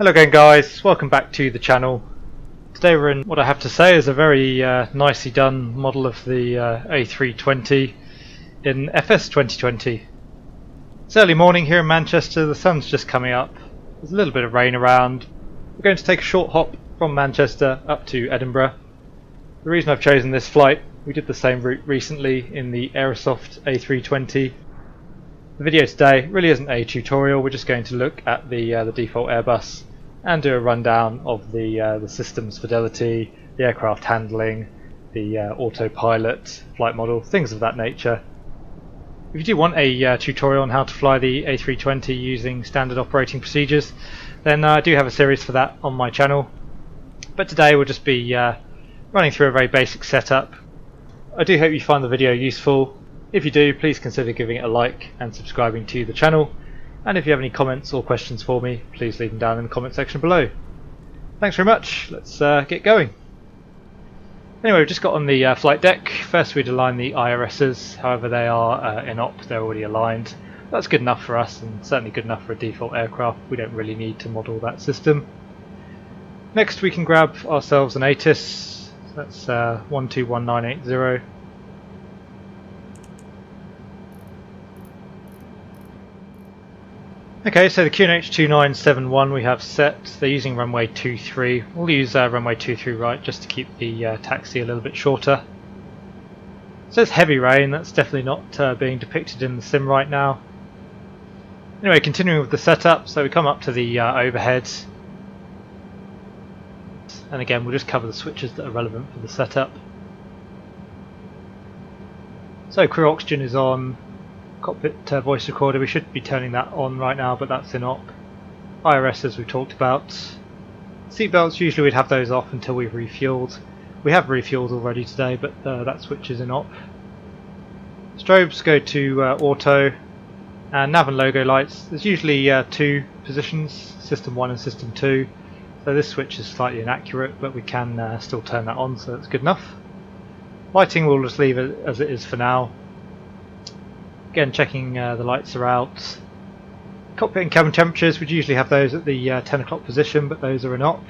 Hello again guys, welcome back to the channel. Today we're in what I have to say is a very nicely done model of the A320 in FS 2020. It's early morning here in Manchester, the sun's just coming up, there's a little bit of rain around. We're going to take a short hop from Manchester up to Edinburgh. The reason I've chosen this flight, we did the same route recently in the Airbus A320. The video today really isn't a tutorial, we're just going to look at the default Airbus and do a rundown of the system's fidelity, the aircraft handling, the autopilot, flight model, things of that nature. If you do want a tutorial on how to fly the A320 using standard operating procedures, then I do have a series for that on my channel. But today we'll just be running through a very basic setup. I do hope you find the video useful. If you do, please consider giving it a like and subscribing to the channel. And if you have any comments or questions for me, please leave them down in the comment section below. Thanks very much, let's get going. Anyway, we've just got on the flight deck. First we'd align the IRSs, however they are in op, they're already aligned. That's good enough for us and certainly good enough for a default aircraft. We don't really need to model that system. Next we can grab ourselves an ATIS, that's 121980. Okay, so the QNH 2971 we have set, they're using runway 23. We'll use runway 23 right just to keep the taxi a little bit shorter. It says heavy rain, that's definitely not being depicted in the sim right now. Anyway, continuing with the setup, so we come up to the overhead. And again, we'll just cover the switches that are relevant for the setup. So crew oxygen is on. Cockpit voice recorder, we should be turning that on right now, but that's in op. IRS as we talked about. Seatbelts, usually we'd have those off until we've refueled. We have refueled already today, but that switch is in op. Strobes go to auto, and nav and logo lights. There's usually two positions, system 1 and system 2. So this switch is slightly inaccurate, but we can still turn that on, so that's good enough. Lighting we'll just leave it as it is for now. Again, checking the lights are out. Cockpit and cabin temperatures, we'd usually have those at the 10 o'clock position, but those are in op.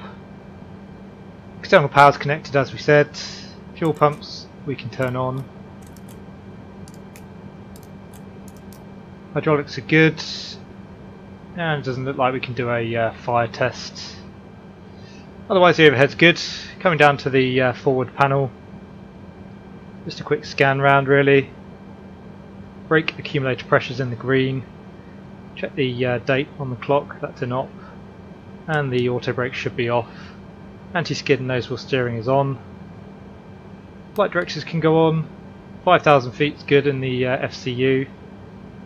External power's connected as we said. Fuel pumps we can turn on. Hydraulics are good. And it doesn't look like we can do a fire test. Otherwise the overhead's good. Coming down to the forward panel. Just a quick scan round really. Brake accumulator pressures in the green. Check the date on the clock, that's in op. And the auto brake should be off. Anti-skid and nose wheel steering is on. Flight directions can go on. 5,000 feet is good in the FCU.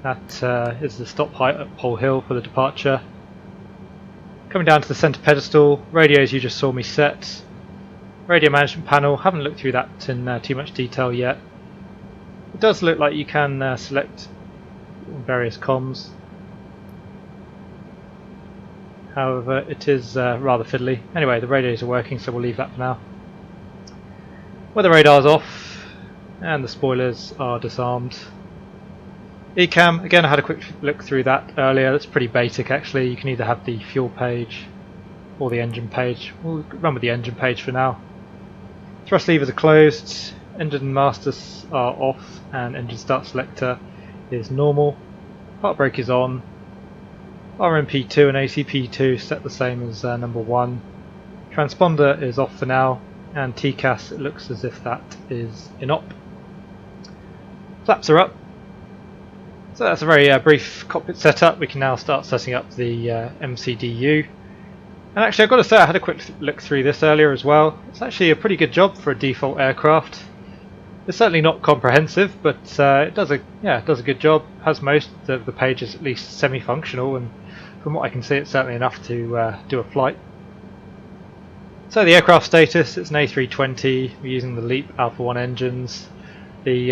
That is the stop height at Pole Hill for the departure. Coming down to the centre pedestal, radios you just saw me set. Radio management panel, haven't looked through that in too much detail yet. It does look like you can select various comms, however it is rather fiddly. Anyway, the radios are working, so we'll leave that for now. Weather radar's off and the spoilers are disarmed. ECAM, again I had a quick look through that earlier, that's pretty basic actually. You can either have the fuel page or the engine page. We'll run with the engine page for now. Thrust levers are closed. Engine masters are off and engine start selector is normal. Park brake is on. RMP2 and ACP2 set the same as number 1. Transponder is off for now, and TCAS, it looks as if that is in op. Flaps are up. So that's a very brief cockpit setup. We can now start setting up the MCDU. And actually I've got to say I had a quick look through this earlier as well. It's actually a pretty good job for a default aircraft. It's certainly not comprehensive, but it does a good job. Has most of the pages at least semi-functional, and from what I can see, it's certainly enough to do a flight. So the aircraft status: it's an A320. We're using the LEAP Alpha 1 engines. The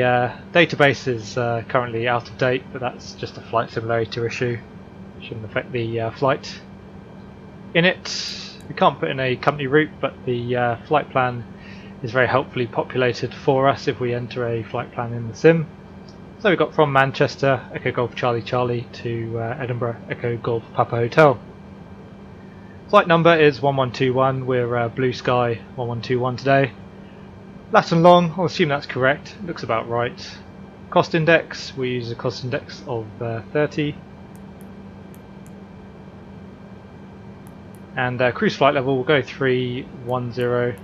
database is currently out of date, but that's just a flight simulator issue. Shouldn't affect the flight. In it, we can't put in a company route, but the flight plan is very helpfully populated for us if we enter a flight plan in the sim. So we've got from Manchester, Echo Golf Charlie Charlie to Edinburgh, Echo Golf Papa Hotel. Flight number is 1121, we're Blue Sky 1121 today. Lat and long, I'll assume that's correct, looks about right. Cost index, we use a cost index of 30. And cruise flight level will go 310,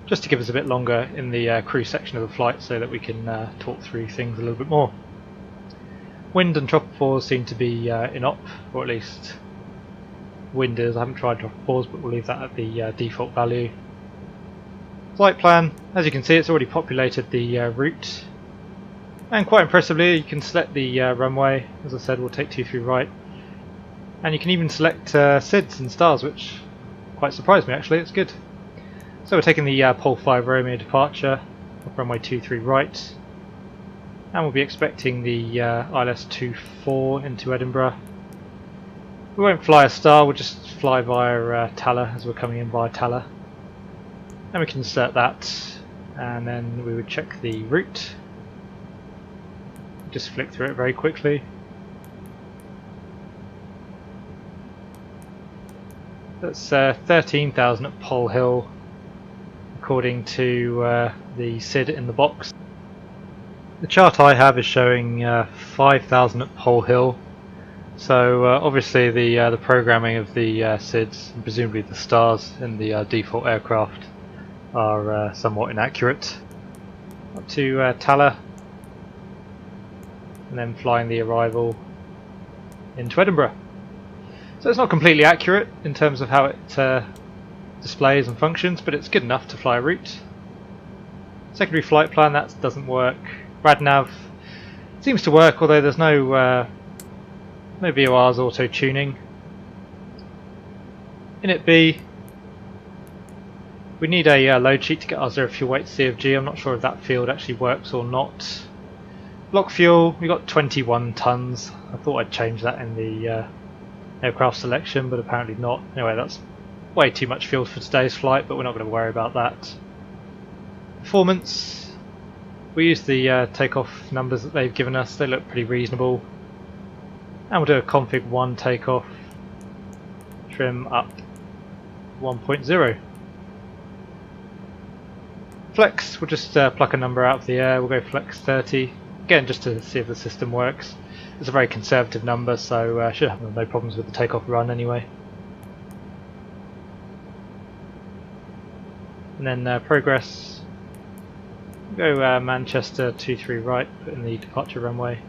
just to give us a bit longer in the cruise section of the flight so that we can talk through things a little bit more. Wind and tropopause seem to be in op, or at least wind is. I haven't tried tropopause, but we'll leave that at the default value. Flight plan, as you can see, it's already populated the route, and quite impressively you can select the runway. As I said, we'll take 23 right, and you can even select SIDS and stars, which quite surprised me actually. It's good. So we're taking the Pole 5 Romeo departure off runway 23 right, and we'll be expecting the ILS 24 into Edinburgh. We won't fly a star, we'll just fly via Tala as we're coming in via Tala. And we can insert that, and then we would check the route. Just flick through it very quickly. That's 13,000 at Pole Hill, according to the SID in the box. The chart I have is showing 5,000 at Pole Hill. So obviously the programming of the SIDs, and presumably the stars in the default aircraft, are somewhat inaccurate. Up to Tala, and then flying the arrival into Edinburgh. So it's not completely accurate in terms of how it displays and functions, but it's good enough to fly a route. Secondary flight plan, that doesn't work. RadNav seems to work, although there's no VOR's auto tuning. Init B, we need a load sheet to get our zero fuel weight CFG. I'm not sure if that field actually works or not. Block fuel, we got 21 tons. I thought I'd change that in the aircraft selection, but apparently not. Anyway, that's way too much fuel for today's flight, but we're not going to worry about that. Performance, we use the takeoff numbers that they've given us. They look pretty reasonable. And we'll do a config 1 takeoff, trim up 1.0. Flex, we'll just pluck a number out of the air. We'll go flex 30, again just to see if the system works. It's a very conservative number, so should have no problems with the takeoff run anyway. And then progress, we'll go Manchester 23 right, put in the departure runway.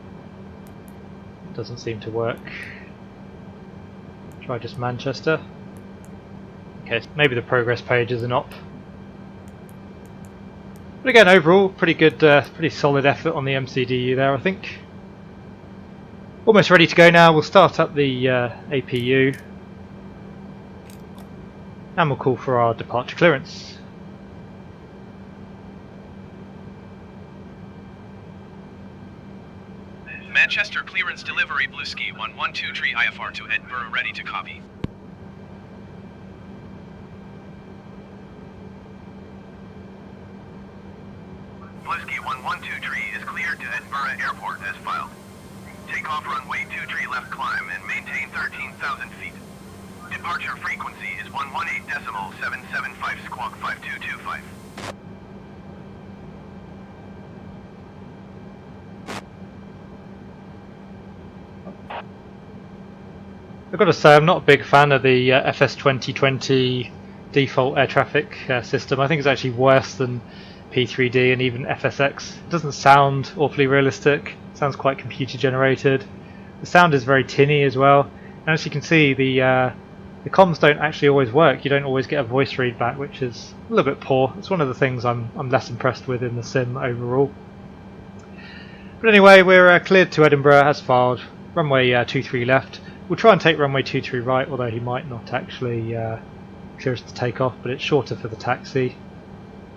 Doesn't seem to work. Try just Manchester. Okay, maybe the progress page is an op. But again, overall, pretty good, pretty solid effort on the MCDU there, I think. Almost ready to go now. We'll start up the APU, and we'll call for our departure clearance. Manchester clearance delivery Blueski 1123 IFR to Edinburgh, ready to copy. Blueski 1123 is cleared to Edinburgh Airport as filed. Takeoff runway 23 left climb and maintain 13,000 feet. Departure frequency is 118.775 squawk 5225. I've got to say, I'm not a big fan of the FS 2020 default air traffic system. I think it's actually worse than P3D and even FSX. It doesn't sound awfully realistic. It sounds quite computer generated. The sound is very tinny as well. And as you can see, the comms don't actually always work. You don't always get a voice read back, which is a little bit poor. It's one of the things I'm less impressed with in the sim overall. But anyway, we're cleared to Edinburgh as filed. Runway 23 left. We'll try and take runway 23 right, although he might not actually clear us to take off, but it's shorter for the taxi.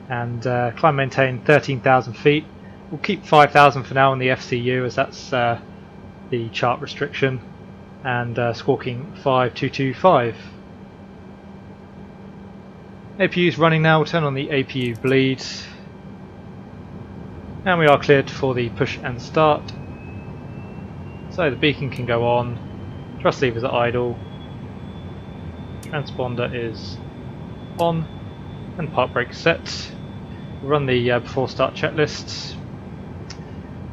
And climb maintain 13,000 feet. We'll keep 5,000 for now on the FCU, as that's the chart restriction, and squawking 5225. APU's running now. We'll turn on the APU bleed, and we are cleared for the push and start. So the beacon can go on, thrust levers are idle, transponder is on, and park brake set. We'll run the before start checklist.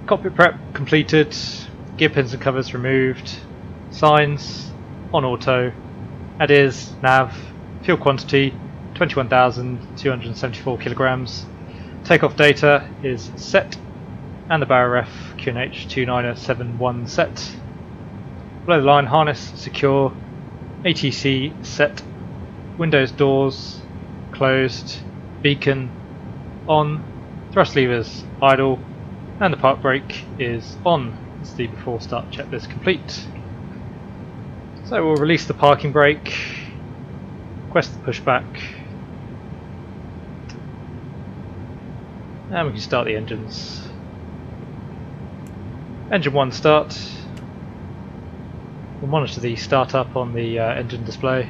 Cockpit prep completed, gear pins and covers removed, signs on auto, ADIS, nav, fuel quantity 21,274 kilograms, takeoff data is set, and the barrier ref QNH 2971 set. Below the line harness secure, ATC set, windows doors closed, beacon on, thrust levers idle, and the park brake is on. It's the before start checklist complete. So we'll release the parking brake, request the pushback, and we can start the engines. Engine 1 start. We'll monitor the startup on the engine display.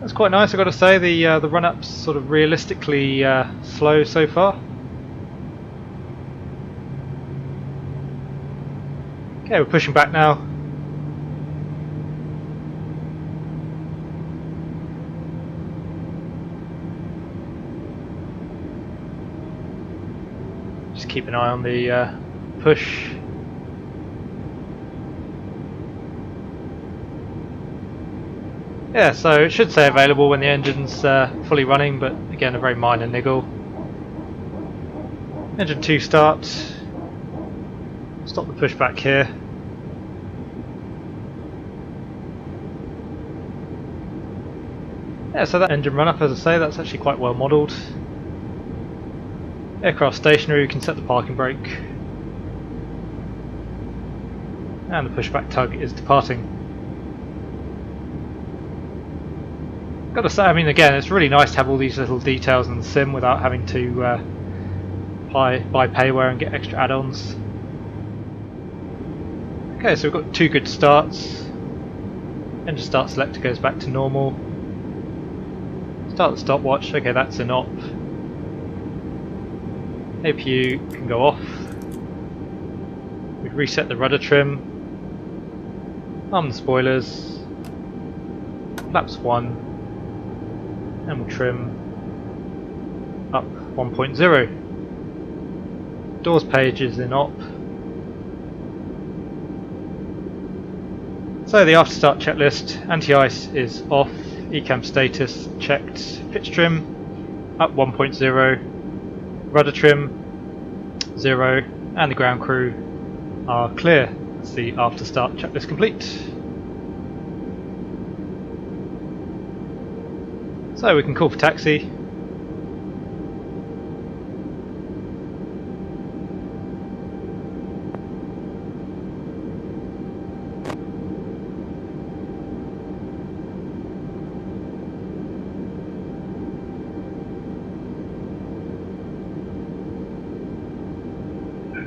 That's quite nice, I've got to say. The run-up's sort of realistically slow so far. Okay, we're pushing back now. Just keep an eye on the push. Yeah, so it should say available when the engine's fully running, but again a very minor niggle. Engine 2 start. Stop the pushback here. Yeah, so that engine run up, as I say, that's actually quite well modelled. Aircraft stationary, we can set the parking brake. And the pushback tug is departing. Got to say, I mean, again, it's really nice to have all these little details in the sim without having to buy payware and get extra add-ons. Okay, so we've got 2 good starts. Engine start selector goes back to normal. Start the stopwatch, okay, that's an op. APU can go off. We reset the rudder trim. Arm the spoilers. Flaps 1. And we'll trim up 1.0. Doors page is in op. So the after start checklist, anti-ice is off, ECAM status checked, pitch trim up 1.0, rudder trim 0, and the ground crew are clear. That's the after start checklist complete. So we can call for taxi.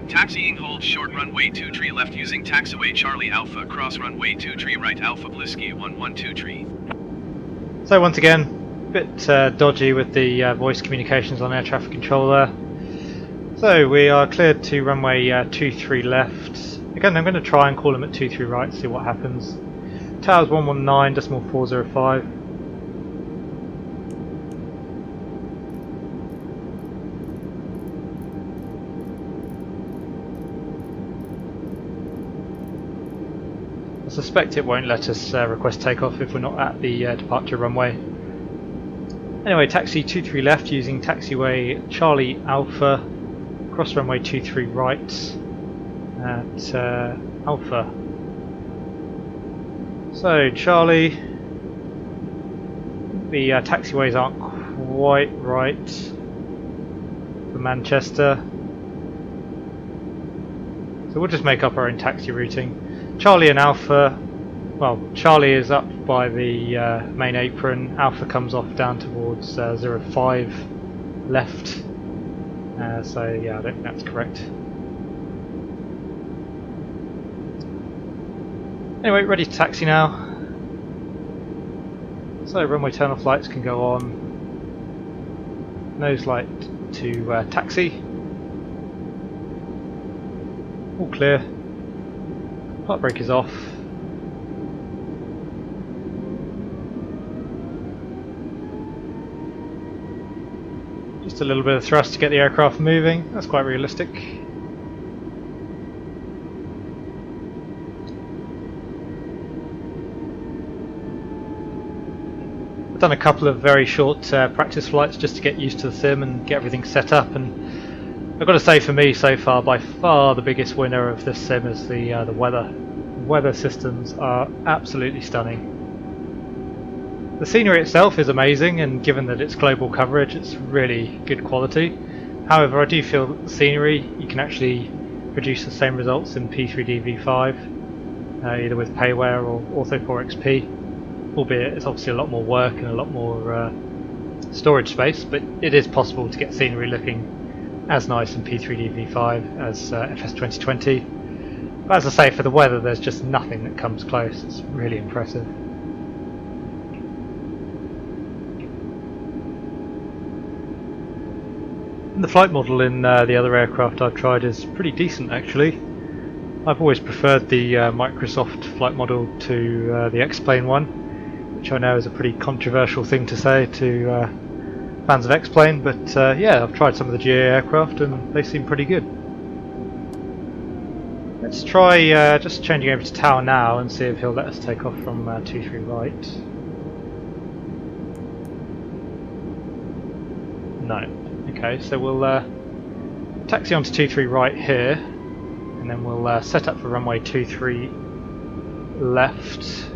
Taxiing hold short runway 23 left using taxiway Charlie Alpha, cross runway 23 right Alpha Blisky 112 So once again, a bit dodgy with the voice communications on air traffic control there. So we are cleared to runway 23 left. Again, I'm going to try and call them at 23 right, see what happens. Towers 119.405. I suspect it won't let us request takeoff if we're not at the departure runway. Anyway, taxi 23 left using taxiway Charlie Alpha, cross runway 23 right at Alpha. So Charlie, the taxiways aren't quite right for Manchester, so we'll just make up our own taxi routing. Charlie and Alpha, well, Charlie is up by the main apron, Alpha comes off down towards 05 left, so yeah, I don't think that's correct. Anyway, ready to taxi now. So runway turn-off lights can go on. Nose light to taxi. All clear. Park brake is off. Just a little bit of thrust to get the aircraft moving. That's quite realistic. I've done a couple of very short practice flights just to get used to the sim and get everything set up, and I've got to say, for me so far, by far the biggest winner of this sim is the weather. Weather systems are absolutely stunning. The scenery itself is amazing, and given that it's global coverage, it's really good quality. However, I do feel that the scenery, you can actually produce the same results in P3D V5, either with Payware or Ortho4XP. Albeit it's obviously a lot more work and a lot more storage space, but it is possible to get scenery looking as nice in P3D V5 as FS 2020. But as I say, for the weather there's just nothing that comes close. It's really impressive. And the flight model in the other aircraft I've tried is pretty decent actually. I've always preferred the Microsoft flight model to the X-Plane one, which I know is a pretty controversial thing to say to fans of X-Plane, but yeah, I've tried some of the GA aircraft and they seem pretty good. Let's try just changing over to tower now and see if he'll let us take off from 23 right. No. Okay, so we'll taxi onto 23 right here, and then we'll set up for runway 23 left.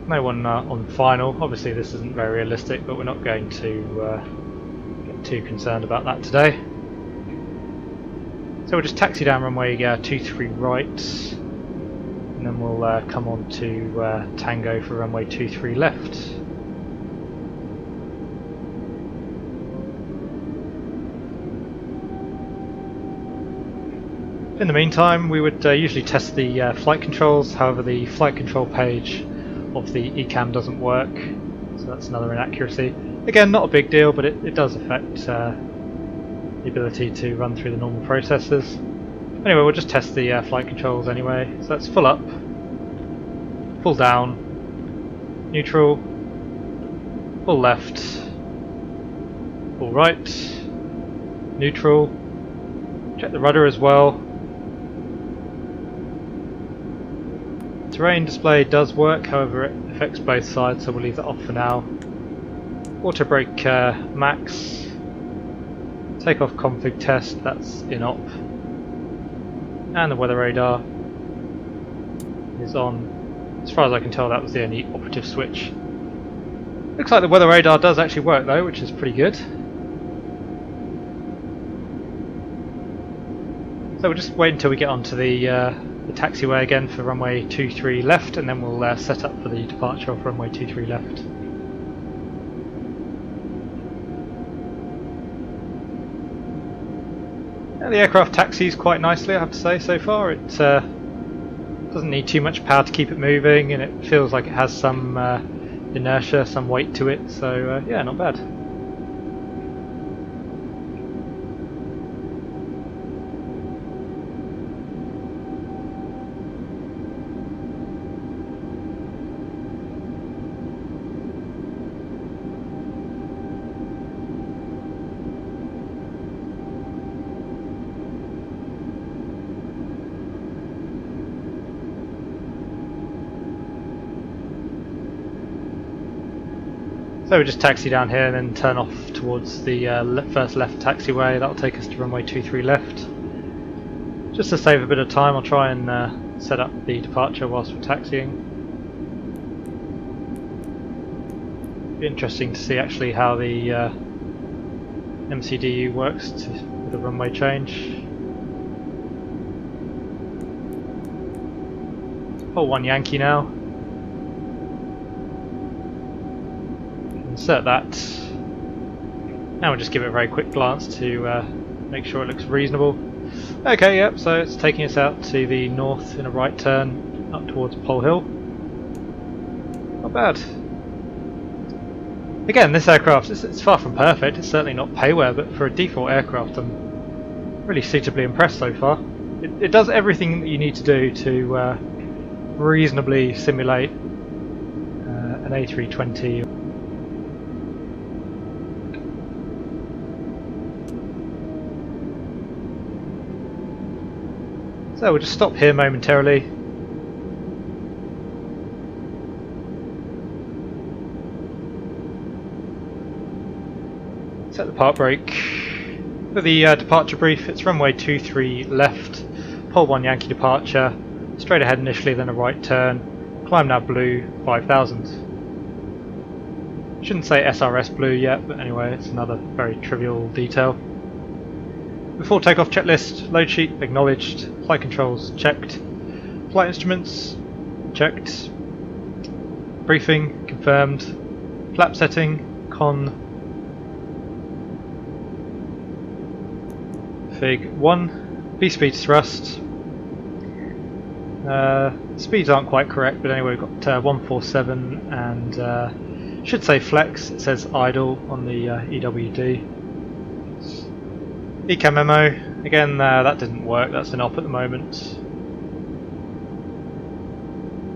No one on final. Obviously this isn't very realistic, but we're not going to get too concerned about that today. So we'll just taxi down runway 23 right, and then we'll come on to Tango for runway 23 left. In the meantime, we would usually test the flight controls. However, the flight control page of the ECAM doesn't work, so that's another inaccuracy. Again, not a big deal, but it does affect the ability to run through the normal processes. Anyway, we'll just test the flight controls anyway. So that's full up, full down, neutral, full left, full right, neutral. Check the rudder as well. Terrain display does work, however it affects both sides, so we'll leave that off for now. Auto brake max. Takeoff config test, that's in op. And the weather radar is on. As far as I can tell, that was the only operative switch. Looks like the weather radar does actually work though, which is pretty good. So we'll just wait until we get onto the taxiway again for runway 23 left, and then we'll set up for the departure of runway 23 left. Now the aircraft taxis quite nicely, I have to say, so far. It doesn't need too much power to keep it moving, and it feels like it has some inertia, some weight to it, so yeah, not bad. So we just taxi down here and then turn off towards the first left taxiway. That'll take us to runway 23 left. Just to save a bit of time, I'll try and set up the departure whilst we're taxiing. Be interesting to see actually how the MCDU works with the runway change. Hold 1 Yankee now. Insert that. Now we'll just give it a very quick glance to make sure it looks reasonable. Okay, yep, so it's taking us out to the north in a right turn up towards Pole Hill. Not bad. Again, this aircraft, it's far from perfect. It's certainly not Payware, but for a default aircraft I'm really suitably impressed so far. it does everything that you need to do to reasonably simulate an A320. So we'll just stop here momentarily. Set the park brake. For the departure brief, it's runway 23 left, pole 1 Yankee departure, straight ahead initially, then a right turn, climb nav blue 5000. Shouldn't say SRS blue yet, but anyway, it's another very trivial detail. Before takeoff checklist, load sheet acknowledged, flight controls checked, flight instruments checked, briefing confirmed, flap setting con. Fig 1, V-speed thrust. Speeds aren't quite correct, but anyway we've got 147 and should say flex, it says idle on the EWD. Ecam memo, again that didn't work, that's an op at the moment.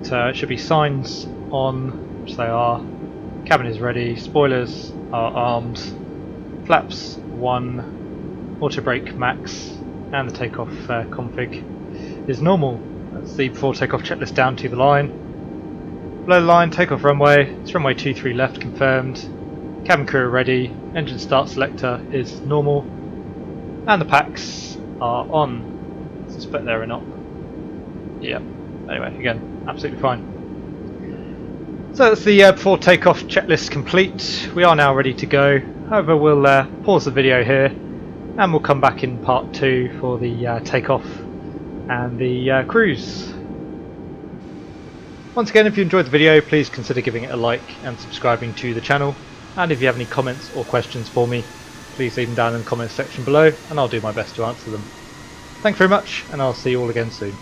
So it should be signs on, which they are. Cabin is ready, spoilers are armed, flaps 1. Auto brake max, and the takeoff config is normal. That's the before takeoff checklist down to the line. Below the line, takeoff runway, it's runway 23 left confirmed. Cabin crew are ready, engine start selector is normal, and the packs are on. I suspect they're not. Yeah, anyway, again, absolutely fine. So that's the before takeoff checklist complete. We are now ready to go. However, we'll pause the video here. And we'll come back in part 2 for the takeoff and the cruise. Once again, if you enjoyed the video, please consider giving it a like and subscribing to the channel. And if you have any comments or questions for me, please leave them down in the comments section below and I'll do my best to answer them. Thanks very much, and I'll see you all again soon.